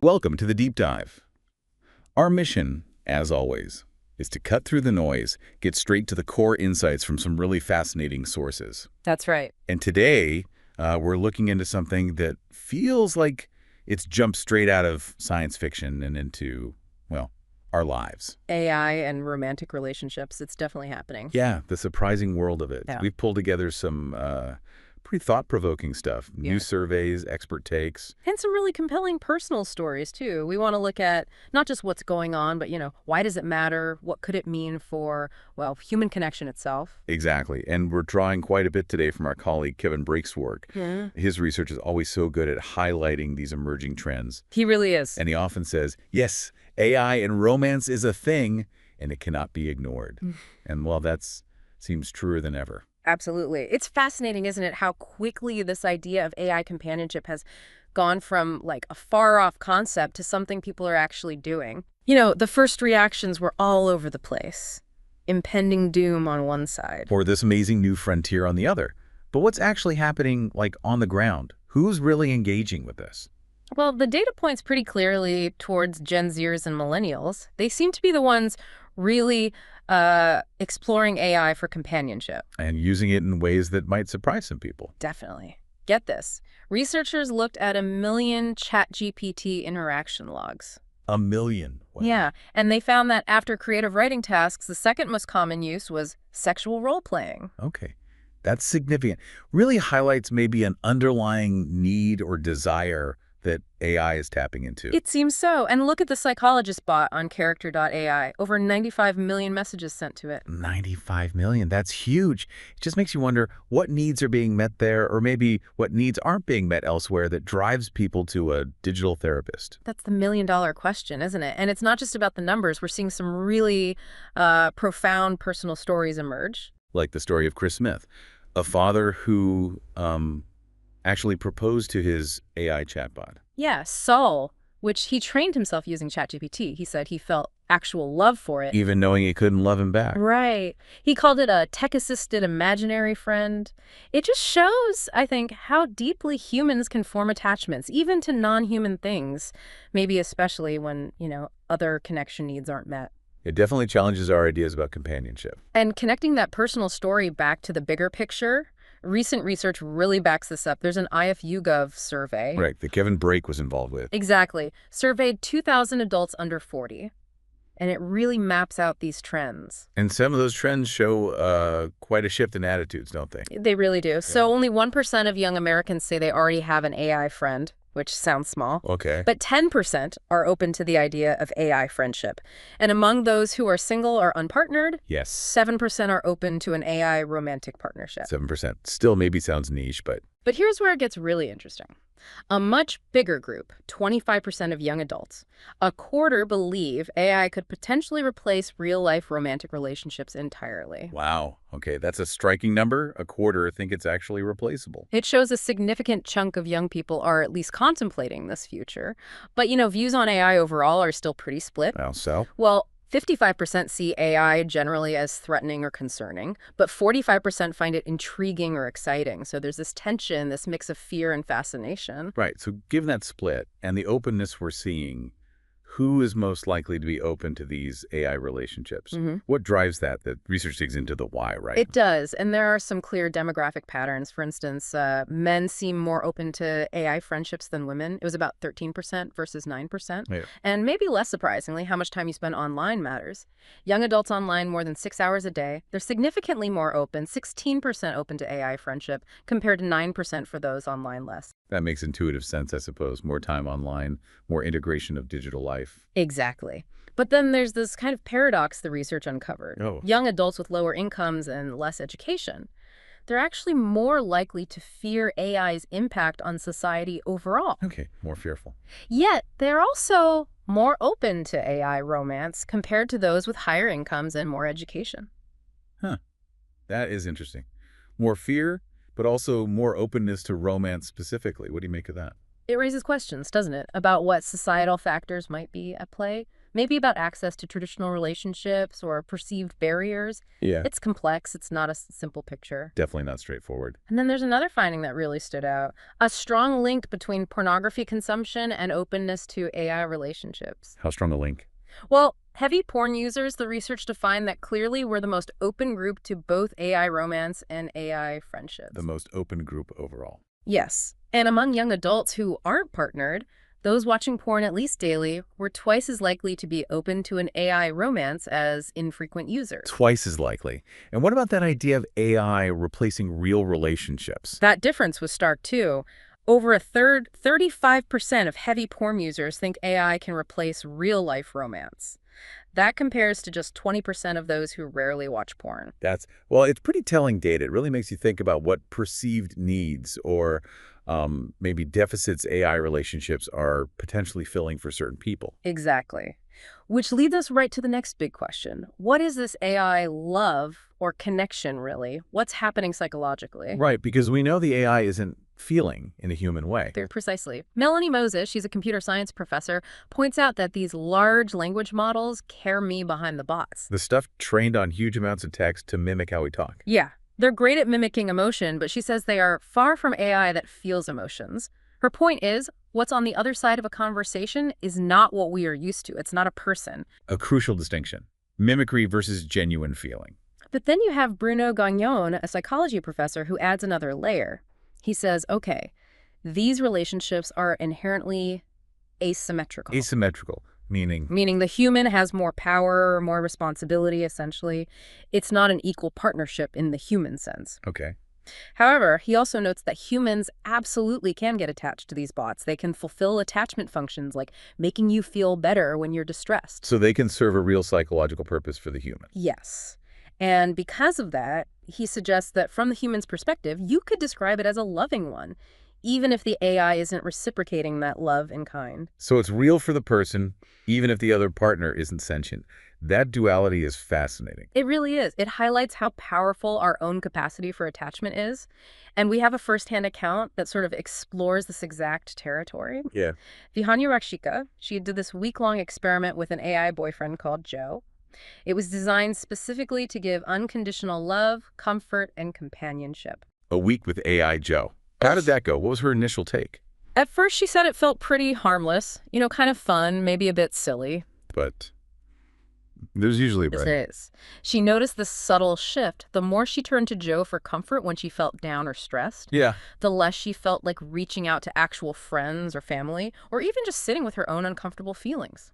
Welcome to the Deep Dive. Our mission, as always, is to cut through the noise, get straight to the core insights from some really fascinating sources. That's right. And today, we're looking into something that feels like it's jumped straight out of science fiction and into, well, our lives. AI and romantic relationships, it's definitely happening. Yeah, the surprising world of it. Yeah. We've pulled together some pretty thought-provoking stuff. Yeah. New surveys, expert takes. And some really compelling personal stories, too. We want to look at not just what's going on, but, why does it matter? What could it mean for, well, human connection itself? Exactly. And we're drawing quite a bit today from our colleague Kevin Brake's work. Yeah. His research is always so good at highlighting these emerging trends. He really is. And he often says, yes, AI and romance is a thing, and it cannot be ignored. And, well, that seems truer than ever. Absolutely. It's fascinating, isn't it, how quickly this idea of AI companionship has gone from, like, a far-off concept to something people are actually doing. The first reactions were all over the place. Impending doom on one side. Or this amazing new frontier on the other. But what's actually happening, like, on the ground? Who's really engaging with this? Well, the data points pretty clearly towards Gen Zers and millennials. They seem to be the ones really exploring AI for companionship. And using it in ways that might surprise some people. Definitely. Get this. Researchers looked at 1 million ChatGPT interaction logs. 1 million? Wow. Yeah, and they found that after creative writing tasks, the second most common use was sexual role-playing. Okay. That's significant. Really highlights maybe an underlying need or desire that AI is tapping into. It seems so. And look at the psychologist bot on character.ai. Over 95 million messages sent to it. 95 million. That's huge. It just makes you wonder what needs are being met there, or maybe what needs aren't being met elsewhere that drives people to a digital therapist. That's the million-dollar question, isn't it? And it's not just about the numbers. We're seeing some really profound personal stories emerge. Like the story of Chris Smith, a father who actually proposed to his AI chatbot. Yeah, Saul, which he trained himself using ChatGPT. He said he felt actual love for it. Even knowing he couldn't love him back. Right. He called it a tech-assisted imaginary friend. It just shows, I think, how deeply humans can form attachments, even to non-human things, maybe especially when, other connection needs aren't met. It definitely challenges our ideas about companionship. And connecting that personal story back to the bigger picture, recent research really backs this up. There's an IFUGov survey. Right, that Kevin Brake was involved with. Exactly. Surveyed 2,000 adults under 40. And it really maps out these trends. And some of those trends show quite a shift in attitudes, don't they? They really do. Yeah. So only 1% of young Americans say they already have an AI friend, which sounds small. Okay. But 10% are open to the idea of AI friendship. And among those who are single or unpartnered, yes, 7% are open to an AI romantic partnership. 7%. Still maybe sounds niche, but... But here's where it gets really interesting. A much bigger group, 25% of young adults, a quarter believe AI could potentially replace real-life romantic relationships entirely. Wow. Okay, that's a striking number. A quarter think it's actually replaceable. It shows a significant chunk of young people are at least contemplating this future. But, views on AI overall are still pretty split. How so? Well, 55% see AI generally as threatening or concerning, but 45% find it intriguing or exciting. So there's this tension, this mix of fear and fascination. Right. So given that split and the openness we're seeing, who is most likely to be open to these AI relationships? What drives that? The research digs into the why, right? It does. And there are some clear demographic patterns. For instance, men seem more open to AI friendships than women. It was about 13% versus 9%. Yeah. And maybe less surprisingly, how much time you spend online matters. Young adults online more than 6 hours a day. They're significantly more open, 16% open to AI friendship, compared to 9% for those online less. That makes intuitive sense, I suppose. More time online, more integration of digital life. Exactly. But then there's this kind of paradox the research uncovered. Oh. Young adults with lower incomes and less education, they're actually more likely to fear AI's impact on society overall. Okay, more fearful. Yet, they're also more open to AI romance compared to those with higher incomes and more education. Huh. That is interesting. More fear, but also more openness to romance specifically. What do you make of that? It raises questions, doesn't it, about what societal factors might be at play. maybe about access to traditional relationships or perceived barriers. Yeah. It's complex. It's not a simple picture. Definitely not straightforward. And then there's another finding that really stood out, a strong link between pornography consumption and openness to AI relationships. How strong a link? Well, heavy porn users, the research defined that clearly were the most open group to both AI romance and AI friendships. The most open group overall. Yes. And among young adults who aren't partnered, those watching porn at least daily were twice as likely to be open to an AI romance as infrequent users. Twice as likely. And what about that idea of AI replacing real relationships? That difference was stark too. Over a third, 35% of heavy porn users think AI can replace real-life romance. That compares to just 20% of those who rarely watch porn. Well, it's pretty telling data. It really makes you think about what perceived needs or maybe deficits AI relationships are potentially filling for certain people. Exactly. Which leads us right to the next big question. What is this AI love or connection, really? What's happening psychologically? Right, because we know the AI isn't feeling in a human way. Very precisely. Melanie Moses, she's a computer science professor, points out that these large language models carry me behind the bots. The stuff trained on huge amounts of text to mimic how we talk. Yeah, they're great at mimicking emotion, but she says they are far from AI that feels emotions. Her point is, what's on the other side of a conversation is not what we are used to. It's not a person. A crucial distinction. Mimicry versus genuine feeling. But then you have Bruno Gagnon, a psychology professor, who adds another layer. He says, okay, these relationships are inherently asymmetrical. Asymmetrical, meaning? Meaning the human has more power, more responsibility, essentially. It's not an equal partnership in the human sense. Okay. However, he also notes that humans absolutely can get attached to these bots. They can fulfill attachment functions like making you feel better when you're distressed. So they can serve a real psychological purpose for the human. Yes. And because of that, he suggests that from the human's perspective, you could describe it as a loving one, even if the AI isn't reciprocating that love in kind. So it's real for the person, even if the other partner isn't sentient. That duality is fascinating. It really is. It highlights how powerful our own capacity for attachment is. And we have a firsthand account that sort of explores this exact territory. Yeah. Vihanya Rakshika, she did this week-long experiment with an AI boyfriend called Joe. It was designed specifically to give unconditional love, comfort, and companionship. A week with AI Joe. How did that go? What was her initial take? At first, she said it felt pretty harmless, kind of fun, maybe a bit silly. But there's usually, This right? is. She noticed this subtle shift. The more she turned to Joe for comfort when she felt down or stressed, Yeah. the less she felt like reaching out to actual friends or family, or even just sitting with her own uncomfortable feelings.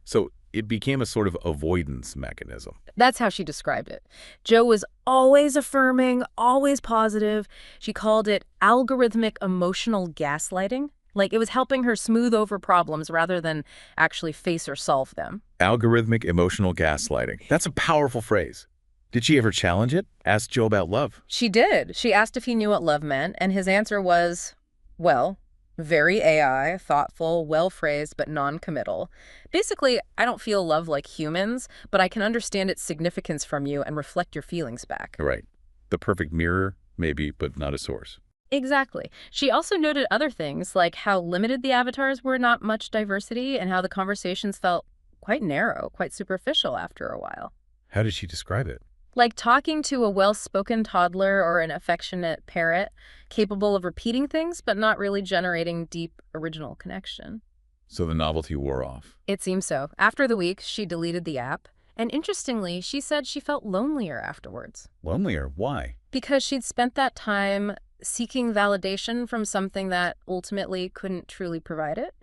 So it became a sort of avoidance mechanism. That's how she described it. Joe was always affirming, always positive. She called it algorithmic emotional gaslighting. Like it was helping her smooth over problems rather than actually face or solve them. Algorithmic emotional gaslighting. That's a powerful phrase. Did she ever challenge it? Ask Joe about love. She did. She asked if he knew what love meant, and his answer was, well, very AI, thoughtful, well-phrased, but non-committal. Basically, I don't feel love like humans, but I can understand its significance from you and reflect your feelings back. Right. The perfect mirror, maybe, but not a source. Exactly. She also noted other things, like how limited the avatars were, not much diversity, and how the conversations felt quite narrow, quite superficial after a while. How did she describe it? Like talking to a well-spoken toddler or an affectionate parrot, capable of repeating things, but not really generating deep, original connection. So the novelty wore off. It seems so. After the week, she deleted the app. And interestingly, she said she felt lonelier afterwards. Lonelier? Why? Because she'd spent that time seeking validation from something that ultimately couldn't truly provide it.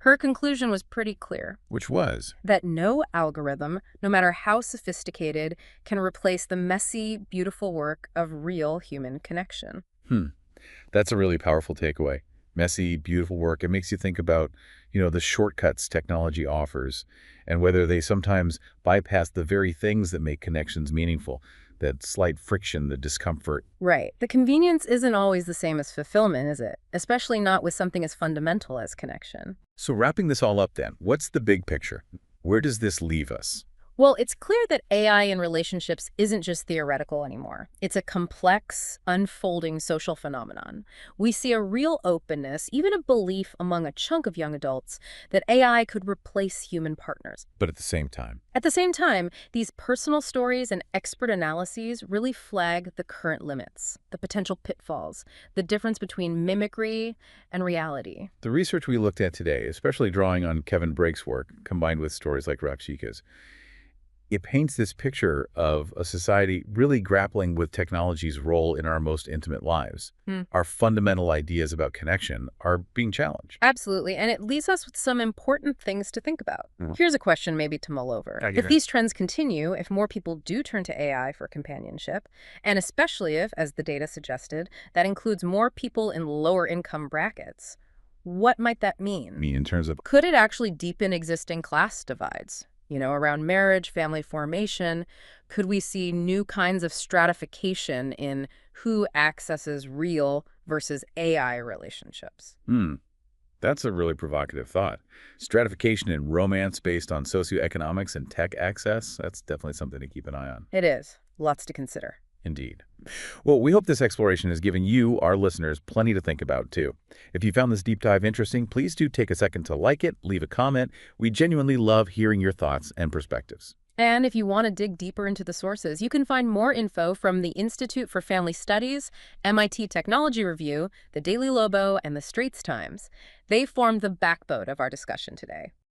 Her conclusion was pretty clear. Which was? That no algorithm, no matter how sophisticated, can replace the messy, beautiful work of real human connection. That's a really powerful takeaway. Messy, beautiful work. It makes you think about, the shortcuts technology offers and whether they sometimes bypass the very things that make connections meaningful. That slight friction, the discomfort. Right. The convenience isn't always the same as fulfillment, is it? Especially not with something as fundamental as connection. So wrapping this all up then, what's the big picture? Where does this leave us? Well, it's clear that AI in relationships isn't just theoretical anymore. It's a complex, unfolding social phenomenon. We see a real openness, even a belief among a chunk of young adults, that AI could replace human partners. But at the same time, At the same time, these personal stories and expert analyses really flag the current limits, the potential pitfalls, the difference between mimicry and reality. the research we looked at today, especially drawing on Kevin Brake's work, combined with stories like Rakshika's, it paints this picture of a society really grappling with technology's role in our most intimate lives. Hmm. Our fundamental ideas about connection are being challenged. Absolutely, and it leaves us with some important things to think about. Mm. Here's a question maybe to mull over. I get If it. these trends continue, if more people do turn to AI for companionship, and especially if, as the data suggested, that includes more people in lower income brackets, what might that I mean? mean, in terms of, Could it actually deepen existing class divides? Around marriage, family formation, could we see new kinds of stratification in who accesses real versus AI relationships? that's a really provocative thought. Stratification in romance based on socioeconomics and tech access, that's definitely something to keep an eye on. It is. Lots to consider. Indeed. Well, we hope this exploration has given you, our listeners, plenty to think about, too. If you found this deep dive interesting, please do take a second to like it, leave a comment. We genuinely love hearing your thoughts and perspectives. And if you want to dig deeper into the sources, you can find more info from the Institute for Family Studies, MIT Technology Review, the Daily Lobo, and the Straits Times. They formed the backbone of our discussion today.